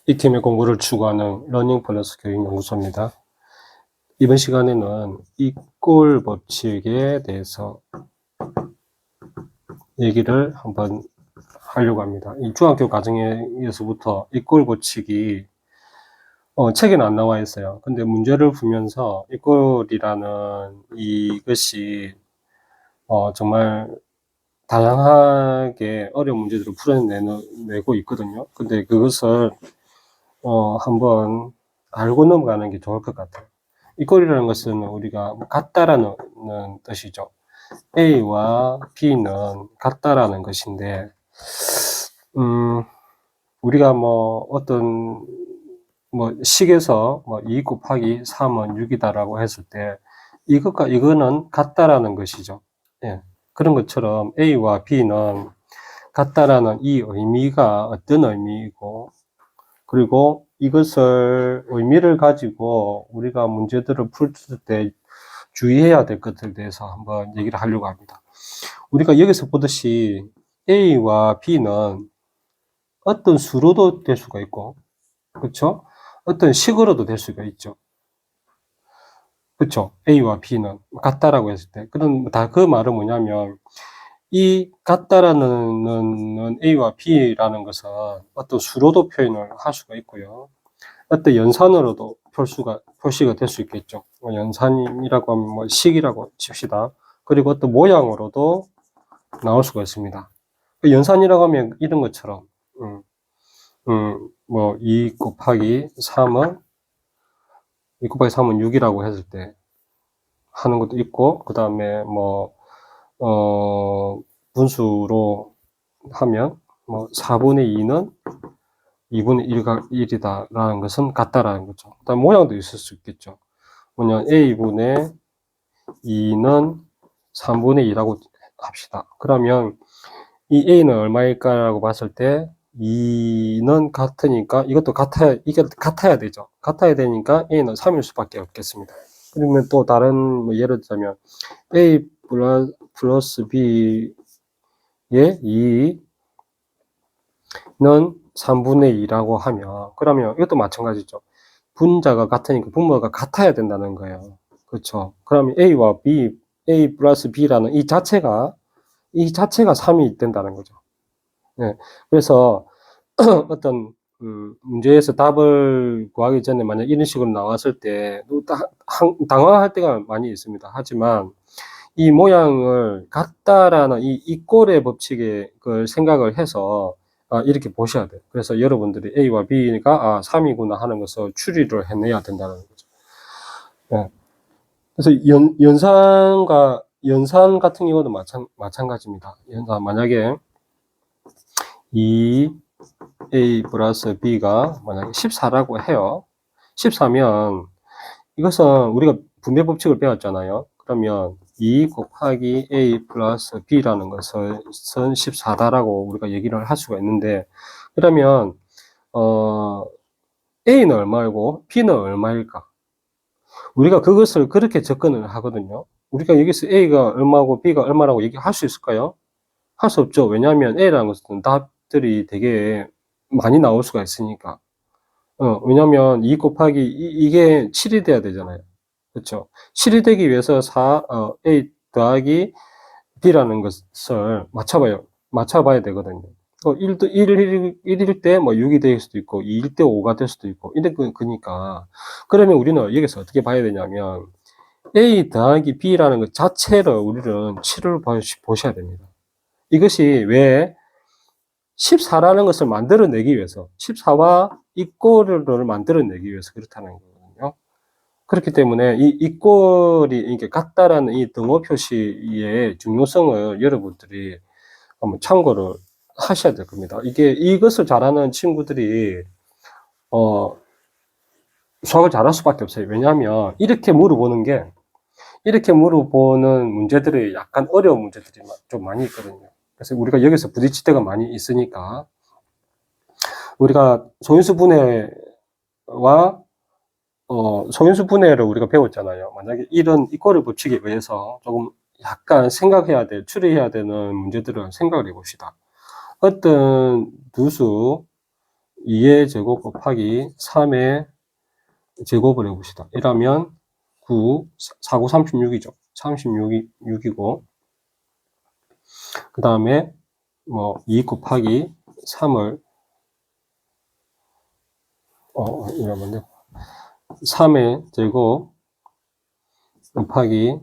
익힘의 공부를 추구하는 러닝 플러스 교육연구소입니다. 이번 시간에는 이꼴 법칙에 대해서 얘기를 한번 하려고 합니다. 이 중학교 과정에서부터 이꼴 법칙이 책에는 안 나와 있어요. 근데 문제를 풀면서 이꼴이라는 이것이 정말 다양하게 어려운 문제들을 풀어내고 있거든요. 근데 그것을 한번 알고 넘어가는 게 좋을 것 같아요. 이꼴이라는 것은 우리가 같다라는 뜻이죠. A와 B는 같다라는 것인데, 우리가 식에서 2 곱하기 3은 6이다라고 했을 때, 이것과 이거는 같다라는 것이죠. 예. 그런 것처럼 A와 B는 같다라는 이 의미가 어떤 의미이고, 그리고 이것을 의미를 가지고 우리가 문제들을 풀 때 주의해야 될 것들에 대해서 한번 얘기를 하려고 합니다. 우리가 여기서 보듯이 A와 B는 어떤 수로도 될 수가 있고, 그렇죠? 어떤 식으로도 될 수가 있죠. 그렇죠? A와 B는 같다라고 했을 때, 그런 그 말은 뭐냐면 이 같다라는 A와 B라는 것은 어떤 수로도 표현을 할 수가 있고요. 어떤 연산으로도 표시가 될 수 있겠죠. 연산이라고 하면 식이라고 칩시다. 그리고 어떤 모양으로도 나올 수가 있습니다. 연산이라고 하면 이런 것처럼, 2 곱하기 3은 6이라고 했을 때 하는 것도 있고, 그 다음에 분수로 하면 4분의 2는 2분의 1이다 라는 것은 같다라는 거죠. 그다음 모양도 있을 수 있겠죠. 뭐냐면 A분의 2는 3분의 2라고 합시다. 그러면 이 A는 얼마일까라고 봤을 때 2는 같으니까 이게 같아야 되죠. 같아야 되니까 A는 3일 수밖에 없겠습니다. 그러면 또 다른 예를 들자면 A 플러스 B의 2는 3분의 2라고 하면, 그러면 이것도 마찬가지죠. 분자가 같으니까 분모가 같아야 된다는 거예요. 그렇죠. 그러면 A와 B, A 플러스 B라는 이 자체가 3이 된다는 거죠. 네. 그래서 어떤 문제에서 답을 구하기 전에 만약 이런 식으로 나왔을 때 당황할 때가 많이 있습니다. 하지만 이 모양을 같다라는 이 꼴의 법칙에 그 생각을 해서 이렇게 보셔야 돼요. 그래서 여러분들이 A와 B가 3이구나 하는 것을 추리를 해내야 된다는 거죠. 네. 그래서 연산 같은 경우도 마찬가지입니다. 연산 만약에 2A 플러스 B가 만약에 14라고 해요. 14면 이것은 우리가 분배 법칙을 배웠잖아요. 그러면 2 곱하기 A 플러스 B라는 것은 14다라고 우리가 얘기를 할 수가 있는데, 그러면 A는 얼마이고 B는 얼마일까? 우리가 그것을 그렇게 접근을 하거든요. 우리가 여기서 A가 얼마고 B가 얼마라고 얘기할 수 있을까요? 할 수 없죠. 왜냐하면 A라는 것은 답들이 되게 많이 나올 수가 있으니까. 왜냐면 2 곱하기 이게 7이 돼야 되잖아요. 그렇죠. 7이 되기 위해서 A 더하기 B라는 것을 맞춰봐야 되거든요. 1일 때 6이 될 수도 있고, 2일 때 5가 될 수도 있고, 그니까. 그러면 우리는 여기서 어떻게 봐야 되냐면, A 더하기 B라는 것 자체를 우리는 7을 보셔야 됩니다. 이것이 왜 14라는 것을 만들어내기 위해서, 14와 이 꼴을 만들어내기 위해서 그렇다는 거거든요. 그렇기 때문에 이 꼴이 이게 같다라는 이 등호 표시의 중요성을 여러분들이 한번 참고를 하셔야 될 겁니다. 이것을 잘하는 친구들이, 수학을 잘할 수밖에 없어요. 왜냐하면, 이렇게 물어보는 문제들이 약간 어려운 문제들이 좀 많이 있거든요. 그래서 우리가 여기서 부딪힐 때가 많이 있으니까, 우리가 소인수 분해와 소인수 분해를 우리가 배웠잖아요. 만약에 이런 이꼴의 법칙에 의해서 조금 약간 추리해야 되는 문제들을 생각을 해봅시다. 어떤 두 수, 2의 제곱 곱하기 3의 제곱을 해봅시다. 이러면 9, 4, 9, 36이죠. 36이고, 그 다음에 뭐 2 곱하기 3을 이러면 돼. 3의 제곱 곱하기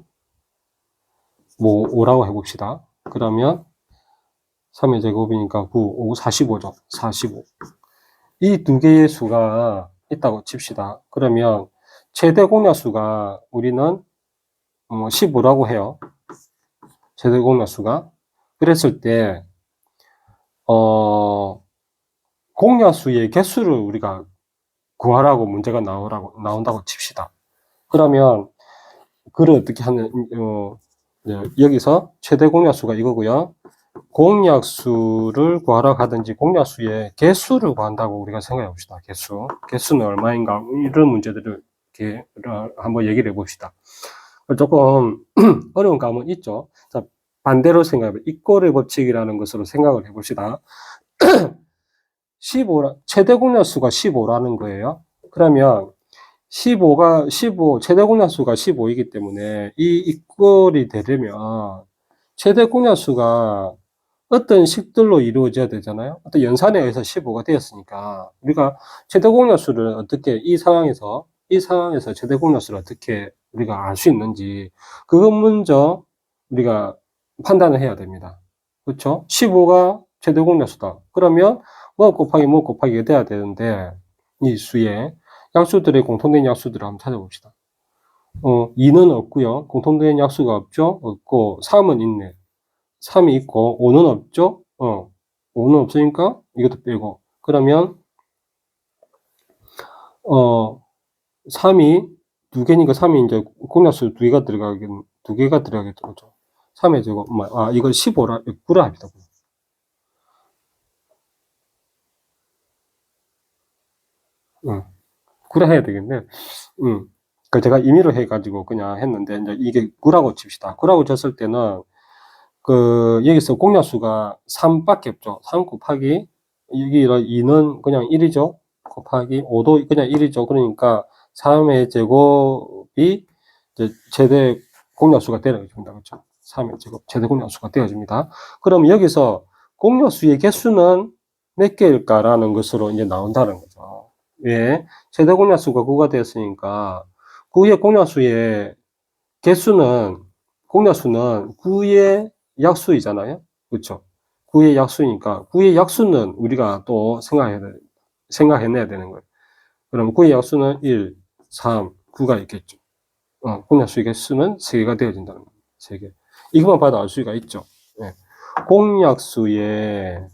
뭐 5라고 해봅시다. 그러면 3의 제곱이니까 9, 5, 45죠. 45. 이 두 개의 수가 있다고 칩시다. 그러면 최대 공약수가 우리는 15라고 해요. 최대 공약수가. 그랬을 때 공약수의 개수를 우리가 구하라고 문제가 나온다고 칩시다. 그러면 그걸 어떻게 하는 여기서 최대 공약수가 이거고요. 공약수를 구하라고 하든지 공약수의 개수를 구한다고 우리가 생각해 봅시다. 개수는 얼마인가 이런 문제들을 이렇게 한번 얘기를 해봅시다. 조금 어려운 감은 있죠. 자, 반대로 생각해 이꼴의 법칙이라는 것으로 생각을 해봅시다. 최대 공약수가 15라는 거예요. 그러면 15, 최대 공약수가 15이기 때문에 이 이꼴이 되려면 최대 공약수가 어떤 식들로 이루어져야 되잖아요. 어떤 연산에 의해서 15가 되었으니까 우리가 최대 공약수를 어떻게 이 상황에서 최대 공약수를 어떻게 우리가 알 수 있는지 그것 먼저 우리가 판단을 해야 됩니다. 그렇죠? 15가 최대 공약수다. 그러면 뭐 곱하기가 돼야 되는데 이 수의 약수들의 공통된 약수들을 한번 찾아봅시다. 2는 없고요. 공통된 약수가 없죠? 없고 3은 있네. 3이 있고 5는 없죠? 5는 없으니까 이것도 빼고 그러면 3이 두 개니까 3이 이제 공약수 두 개가 들어가겠죠. 그렇죠? 3의 제곱 이걸 15라 9라 합니다. 9라 해야 되겠네. 그 제가 임의로 해가지고 그냥 했는데 이제 이게 9라고 칩시다. 9라고 쳤을 때는 여기서 공약수가 3밖에 없죠. 3 곱하기, 여기 2는 그냥 1이죠. 곱하기 5도 그냥 1이죠. 그러니까 3의 제곱이 이제 최대 공약수가 되어집니다. 그렇죠? 3의 제곱, 최대 공약수가 되어집니다. 그럼 여기서 공약수의 개수는 몇 개일까라는 것으로 이제 나온다는 거죠. 왜? 최대 공약수가 9가 되었으니까 9의 공약수의 개수는, 공약수는 9의 약수이잖아요. 그렇죠? 9의 약수니까 9의 약수는 우리가 또 생각해내야 되는 거예요. 그럼 9의 약수는 1, 3, 9가 있겠죠. 공약수의 개수는 3개가 되어진다는 거예요. 3개. 이것만 봐도 알 수가 있죠. 네. 공약수의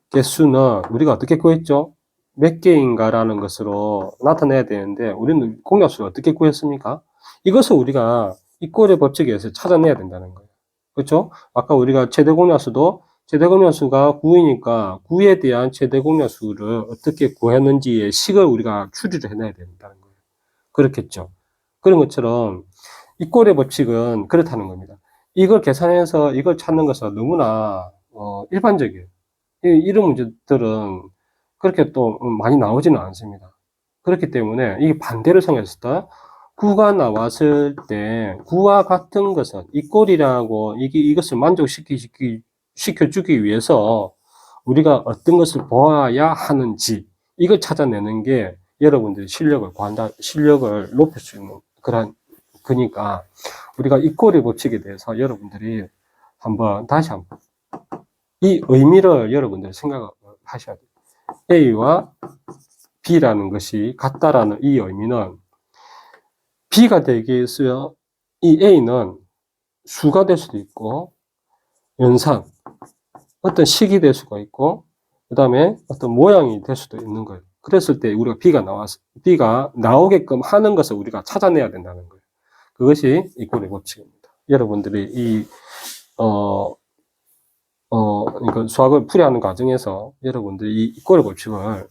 개수는 우리가 어떻게 구했죠? 몇 개인가라는 것으로 나타내야 되는데 우리는 공약수를 어떻게 구했습니까? 이것을 우리가 이꼴의 법칙에 의해서 찾아내야 된다는 거예요. 그렇죠? 아까 우리가 최대 공약수가 9이니까 9에 대한 최대 공약수를 어떻게 구했는지의 식을 우리가 추리를 해내야 된다는 거예요. 그렇겠죠? 그런 것처럼 이꼴의 법칙은 그렇다는 겁니다. 이걸 계산해서 이걸 찾는 것은 너무나 일반적이에요. 이런 문제들은 그렇게 또 많이 나오지는 않습니다. 그렇기 때문에 이게 반대로 생각했을 때 9가 나왔을 때 9와 같은 것은 이 꼴이라고 이것을 시켜주기 위해서 우리가 어떤 것을 보아야 하는지 이걸 찾아내는 게 여러분들이 실력을 높일 수 있는 그러니까 우리가 이 꼴의 법칙에 대해서 여러분들이 다시 한번 이 의미를 여러분들이 생각을 하셔야 돼요. A와 B라는 것이 같다라는 이 의미는 B가 되기 위해서 이 A는 수가 될 수도 있고 연산, 어떤 식이 될 수가 있고 그 다음에 어떤 모양이 될 수도 있는 거예요. 그랬을 때 우리가 B가 나오게끔 하는 것을 우리가 찾아내야 된다는 거예요. 그것이 이꼴의 법칙입니다. 여러분들이 그러니까 수학을 풀이하는 과정에서 여러분들이 이 이꼴의 법칙을 한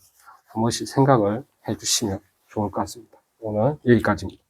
번씩 생각을 해 주시면 좋을 것 같습니다. 오늘 여기까지입니다.